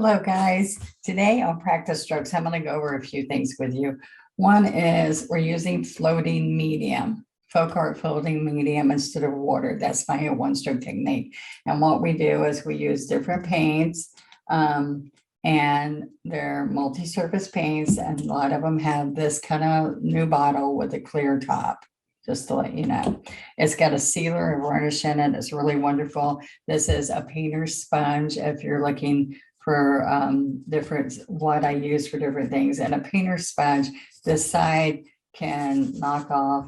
Hello, guys. Today on Practice Strokes, I'm going to go over a few things with you. One is we're using floating medium, folk art floating medium instead of water. That's my one-stroke technique. And what we do is we use different paints, and they're multi-surface paints, and a lot of them have this kind of new bottle with a clear top. Just to let you know, it's got a sealer and varnish in it. It's really wonderful. This is a painter's sponge if you're looking for different, what I use for different things. And a painter's sponge, this side can knock off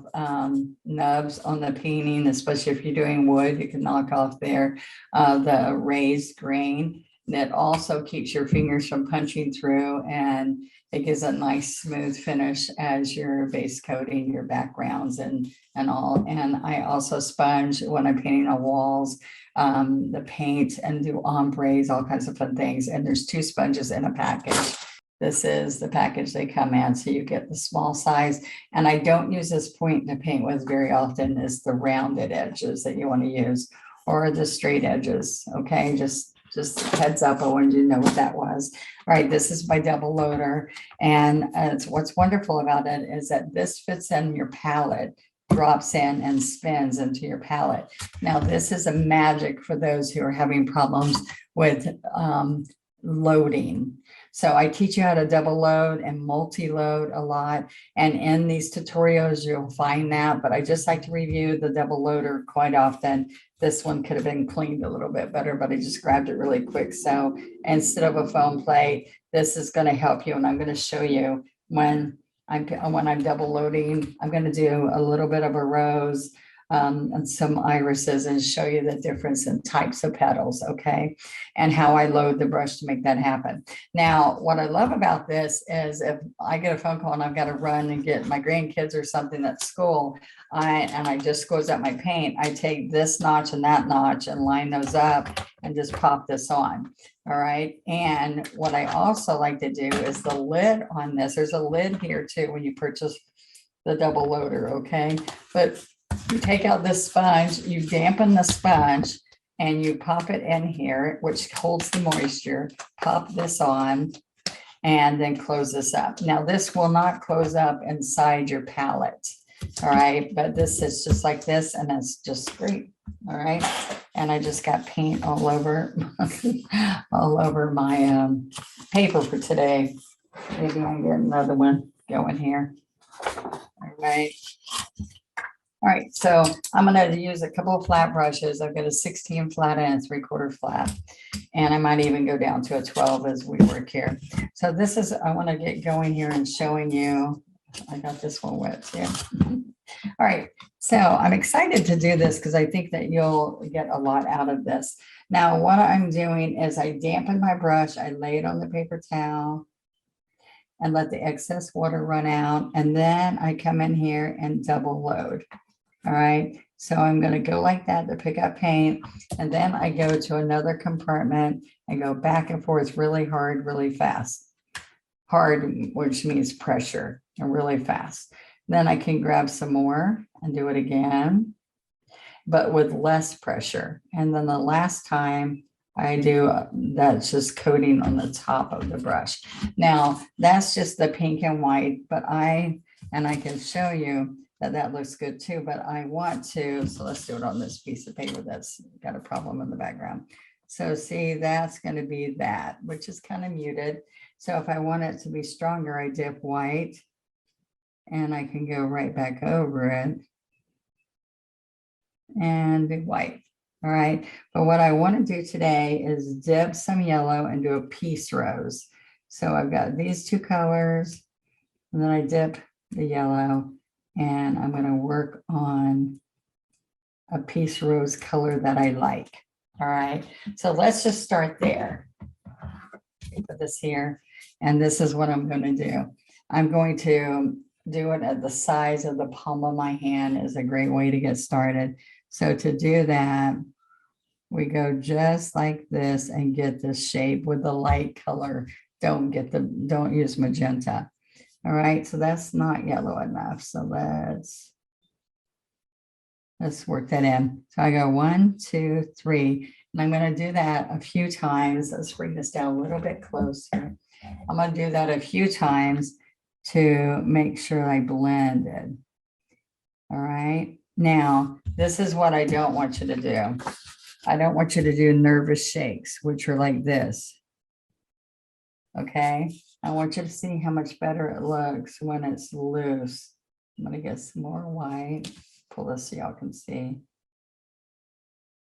nubs on the painting, especially if you're doing wood, you can knock off there the raised grain. That also keeps your fingers from punching through, and it gives a nice smooth finish as you're base coating your backgrounds and all. And I also sponge when I'm painting on walls, the paint, and do ombres, all kinds of fun things. And there's 2 sponges in a package. This is the package they come in, so you get the small size. And I don't use this point to paint with very often, is the rounded edges that you want to use, or the straight edges. Okay, just heads up, I wanted you to know what that was. All right, this is my double loader, and what's wonderful about it is that this fits in your palette, drops in and spins into your palette. Now, this is a magic for those who are having problems with loading. So I teach you how to double load and multi-load a lot. And in these tutorials, you'll find that, but I just like to review the double loader quite often. This one could have been cleaned a little bit better, but I just grabbed it really quick. So instead of a foam plate, this is going to help you. And I'm going to show you when I'm double loading. I'm going to do a little bit of a rose and some irises and show you the difference in types of petals, okay? And how I load the brush to make that happen. Now, what I love about this is if I get a phone call and I've got to run and get my grandkids or something at school, I just close out my paint, I take this notch and that notch and line those up and just pop this on. All right. And what I also like to do is the lid on this. There's a lid here too when you purchase the double loader, okay? But you take out this sponge, you dampen the sponge, and you pop it in here, which holds the moisture. Pop this on, and then close this up. Now, this will not close up inside your palette, all right? But this is just like this, and it's just great, all right? And I just got paint all over, all over my paper for today. Maybe I can get another one going here. All right. All right, so I'm going to use a couple of flat brushes. I've got a 16 flat and a 3/4 flat, and I might even go down to a 12 as we work here. So this is, I want to get going here and showing you, I got this one wet too. All right, so I'm excited to do this because I think that you'll get a lot out of this. Now, what I'm doing is I dampen my brush, I lay it on the paper towel, and let the excess water run out, and then I come in here and double load. All right, so I'm going to go like that to pick up paint, and then I go to another compartment and go back and forth really hard, really fast. Hard, which means pressure, and really fast. Then I can grab some more and do it again, but with less pressure. And then the last time I do, that's just coating on the top of the brush. Now, that's just the pink and white, but I can show you that looks good too, but I want to, so let's do it on this piece of paper that's got a problem in the background. So see, that's going to be that, which is kind of muted. So if I want it to be stronger, I dip white, and I can go right back over it and do white. All right, but what I want to do today is dip some yellow and do a piece rose. So I've got these 2 colors, and then I dip the yellow, and I'm going to work on a piece rose color that I like. All right, so let's just start there. Put this here, and this is what I'm going to do. I'm going to do it at the size of the palm of my hand is a great way to get started. So to do that, we go just like this and get this shape with the light color. Don't use magenta. All right, so that's not yellow enough. So let's work that in. So I go 1, 2, 3. And I'm going to do that a few times. Let's bring this down a little bit closer. I'm going to do that a few times to make sure I blend it. All right. Now, this is what I don't want you to do. I don't want you to do nervous shakes, which are like this. Okay. I want you to see how much better it looks when it's loose. I'm going to get some more white. Pull this so y'all can see.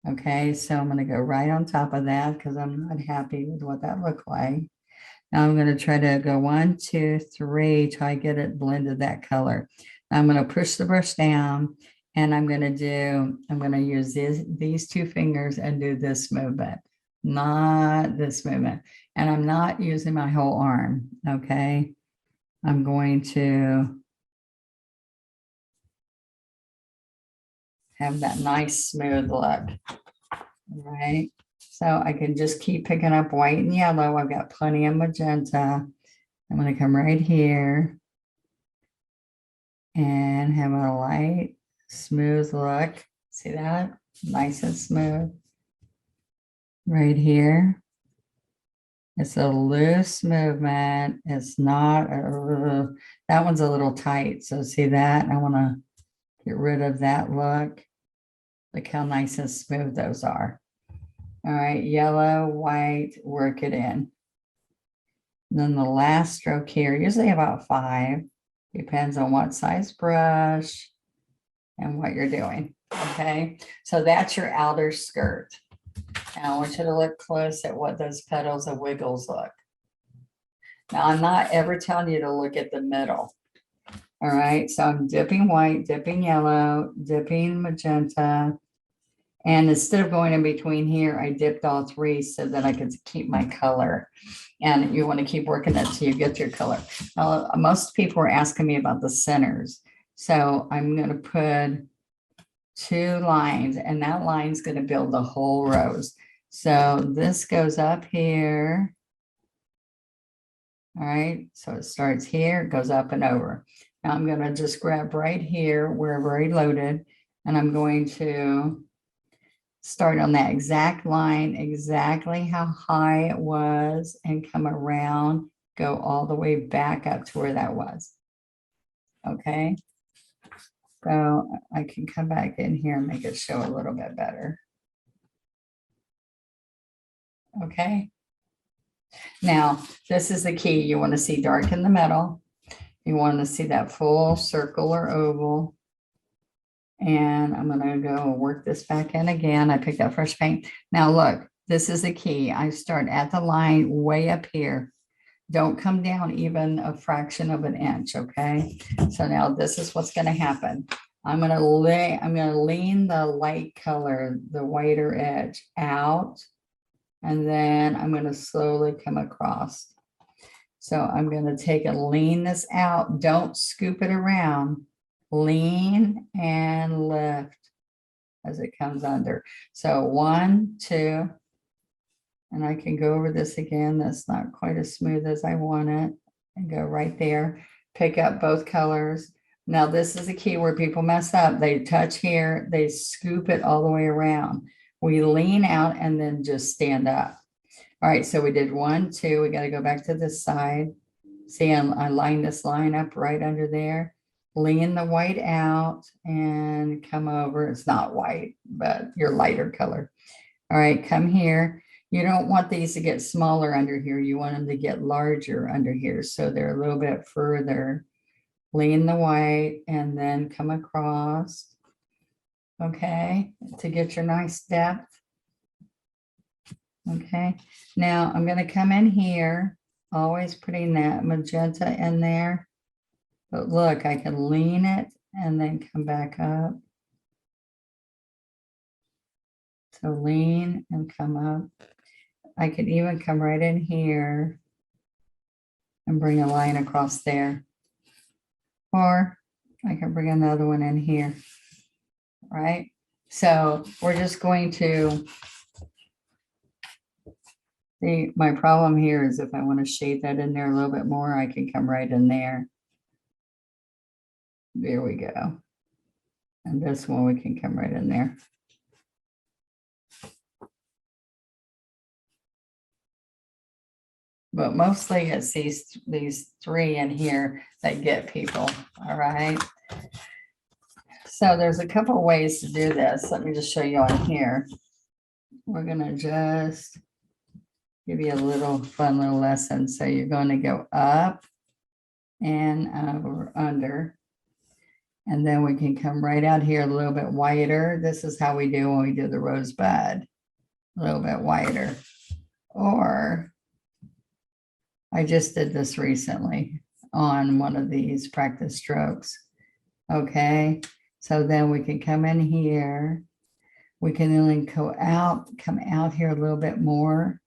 Okay, so I'm going to go right on top of that because I'm not happy with what that looked like. Now I'm going to try to go 1, 2, 3 till I get it blended that color. Now I'm going to push the brush down and I'm going to use these 2 fingers and do this movement, not this movement. And I'm not using my whole arm, okay? I'm going to have that nice smooth look. All right, so I can just keep picking up white and yellow. I've got plenty of magenta. I'm going to come right here and have a light, smooth look. See that? Nice and smooth. Right here. It's a loose movement. It's not, that one's a little tight. So see that? I want to get rid of that look. Look how nice and smooth those are. All right, yellow, white, work it in. And then the last stroke here, usually about 5, depends on what size brush and what you're doing, okay? So that's your outer skirt. Now I want you to look close at what those petals of wiggles look. Now I'm not ever telling you to look at the middle, all right? So I'm dipping white, dipping yellow, dipping magenta, and instead of going in between here, I dipped all 3 so that I could keep my color. And you want to keep working it till you get your color. Most people are asking me about the centers. So I'm going to put 2 lines, and that line's going to build the whole rose. So this goes up here. All right, so it starts here, it goes up and over. Now I'm going to just grab right here where I've already loaded, and I'm going to start on that exact line, exactly how high it was, and come around, go all the way back up to where that was. Okay. So I can come back in here and make it show a little bit better. Okay. Now, this is the key. You want to see dark in the middle. You want to see that full circle or oval. And I'm going to go work this back in again. I picked up fresh paint. Now look, this is the key. I start at the line way up here. Don't come down even a fraction of an inch, okay? So now this is what's going to happen. I'm going to lean the light color, the whiter edge out, and then I'm going to slowly come across. So I'm going to take and lean this out. Don't scoop it around. Lean and lift as it comes under. So 1, 2, and I can go over this again. That's not quite as smooth as I want it. And go right there, pick up both colors. Now this is the key where people mess up. They touch here, they scoop it all the way around. We lean out and then just stand up. All right, so we did 1, 2, we got to go back to this side. See, I lined this line up right under there. Lean the white out and come over. It's not white, but your lighter color. All right, come here. You don't want these to get smaller under here. You want them to get larger under here. So they're a little bit further. Lean the white and then come across. Okay, to get your nice depth. Okay, now I'm going to come in here, always putting that magenta in there. But look, I can lean it and then come back up. So lean and come up. I could even come right in here and bring a line across there. Or I can bring another one in here, right? So we're just going to, see, my problem here is if I want to shade that in there a little bit more, I can come right in there. There we go. And this one, we can come right in there. but mostly it's these three in here that get people, all right? So there's a couple ways to do this. Let me just show you on here. We're gonna just give you a little fun little lesson. So you're going to go up and over, under, and then we can come right out here a little bit wider. This is how we do when we do the rosebud, a little bit wider. Or I just did this recently on one of these practice strokes. Okay, so then we can come in here. We can then go out, come out here a little bit more.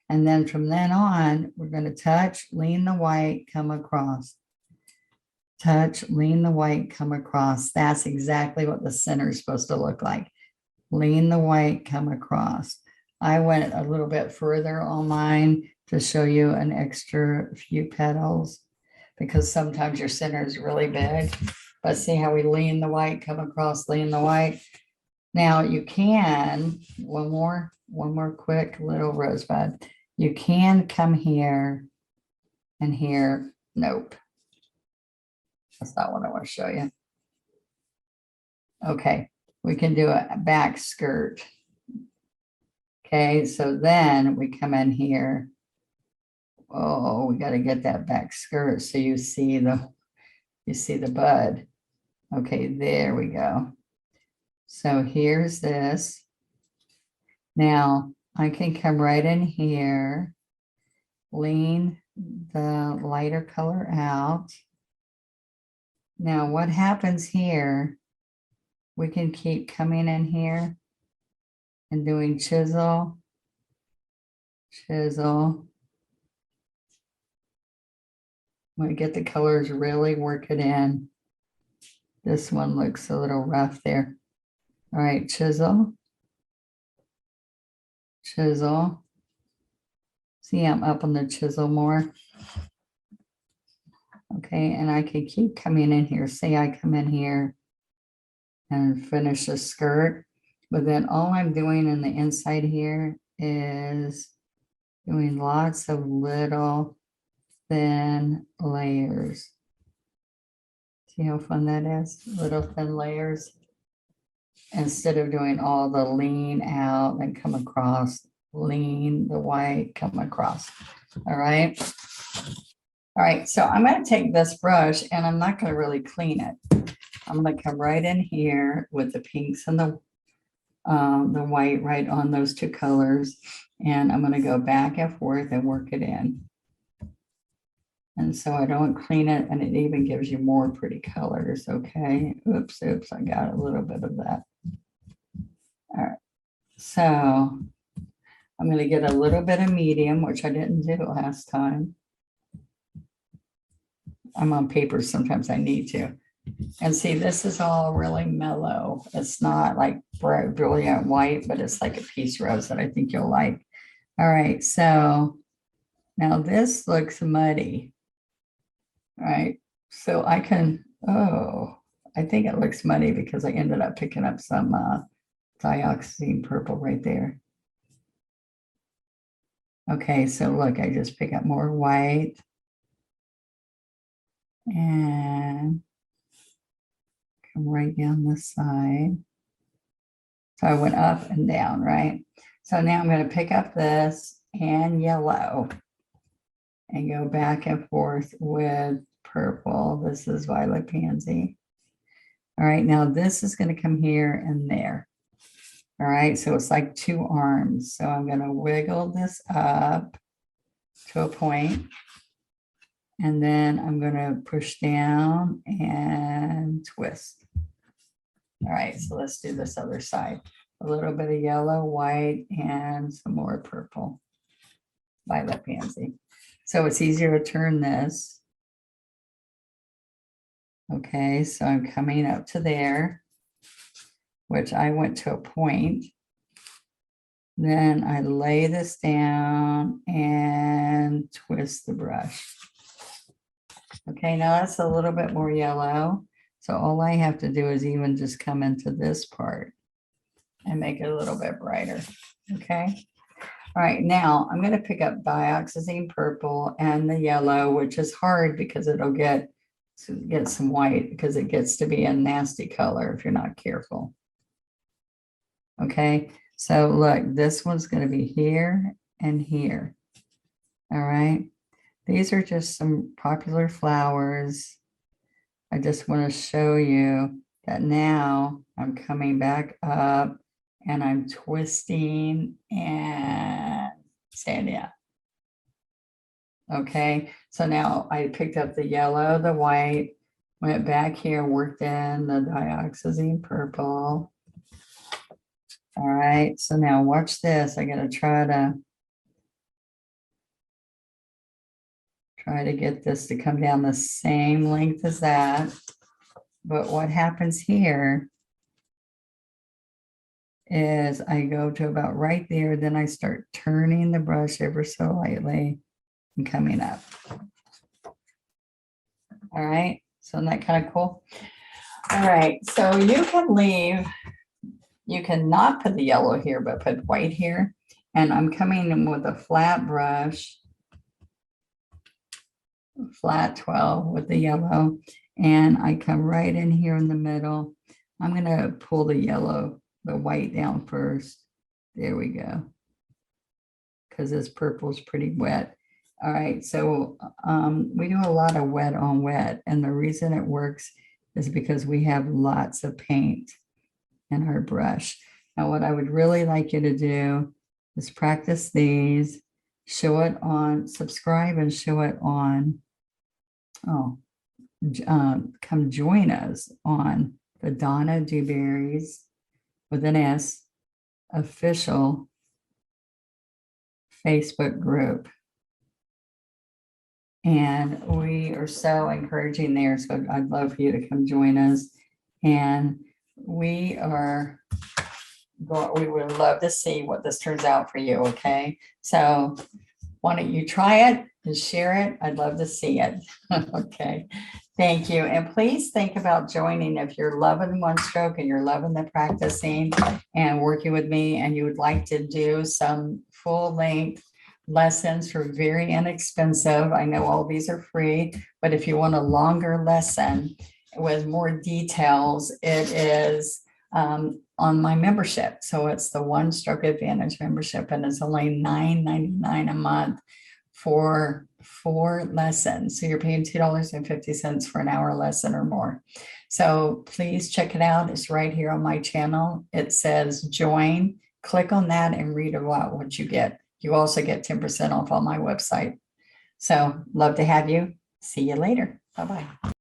And then from then on, we're going to touch, lean the white, come across. Touch, lean the white, come across. That's exactly what the center is supposed to look like. Lean the white, come across. I went a little bit further on mine to show you an extra few petals because sometimes your center is really big. But see how we lean the white, come across, lean the white. Now you can, one more quick little rosebud. You can come here and here. Nope. That's not what I want to show you. Okay, we can do a back skirt. Okay, so then we come in here. Oh, we got to get that back skirt so you see the bud. Okay, there we go. So here's this. Now I can come right in here, lean the lighter color out. Now what happens here, we can keep coming in here and doing chisel, chisel. When we get the colors, really work it in. This one looks a little rough there. All right, chisel, chisel. See, I'm up on the chisel more. Okay, and I can keep coming in here. Say I come in here and finish the skirt, but then all I'm doing in the inside here is doing lots of little thin layers. See how fun that is? Little thin layers. Instead of doing all the lean out and come across, lean the white, come across. All right. All right, so I'm going to take this brush and I'm not going to really clean it. I'm going to come right in here with the pinks and the white right on those two colors. And I'm going to go back and forth and work it in. And so I don't clean it, and it even gives you more pretty colors, okay? Oops, I got a little bit of that. All right, so I'm going to get a little bit of medium, which I didn't do last time. I'm on paper, sometimes I need to. And see, this is all really mellow. It's not like bright, brilliant white, but it's like a peach rose that I think you'll like. All right, so now this looks muddy. All right, so I can, oh, I think it looks muddy because I ended up picking up some dioxazine purple right there. Okay, so look, I just pick up more white. And come right down this side. So I went up and down, right? So now I'm going to pick up this and yellow and go back and forth with purple. This is violet pansy. All right, now this is going to come here and there. All right, so it's like two arms. So I'm going to wiggle this up to a point. And then I'm going to push down and twist. All right, so let's do this other side. A little bit of yellow, white, and some more purple. Violet pansy. So it's easier to turn this. Okay, so I'm coming up to there, which I went to a point. Then I lay this down and twist the brush. Okay, now that's a little bit more yellow. So all I have to do is even just come into this part and make it a little bit brighter. Okay. All right, now I'm going to pick up dioxazine purple and the yellow, which is hard because it'll get some white because it gets to be a nasty color if you're not careful. Okay, so look, this one's going to be here and here. All right, these are just some popular flowers. I just want to show you that now I'm coming back up and I'm twisting and standing up. Okay, so now I picked up the yellow, the white, went back here, worked in the dioxazine purple. All right, so now watch this. I gotta try to get this to come down the same length as that. But what happens here is I go to about right there, then I start turning the brush ever so lightly and coming up. All right, so isn't that kind of cool? All right, so you can not put the yellow here, but put white here. And I'm coming in with a flat brush, flat 12 with the yellow. And I come right in here in the middle. I'm gonna pull the white down first. There we go. Because this purple is pretty wet. All right, so we do a lot of wet on wet. And the reason it works is because we have lots of paint in our brush. Now, what I would really like you to do is practice these, show it on, subscribe and show it on. Come join us on the Donna Dewberry's with an S official Facebook group. And we are so encouraging there. So I'd love for you to come join us. And we would love to see what this turns out for you. Okay. So why don't you try it and share it? I'd love to see it. Okay. Thank you. And please think about joining if you're loving one stroke and you're loving the practicing and working with me and you would like to do some full length lessons for very inexpensive. I know all these are free, but if you want a longer lesson with more details, it is on my membership. So it's the One Stroke Advantage membership, and it's only $9.99 a month for 4 lessons. So you're paying $2.50 for an hour lesson or more. So please check it out. It's right here on my channel. It says join. Click on that and read about what you get. You also get 10% off on my website. So love to have you. See you later. Bye-bye.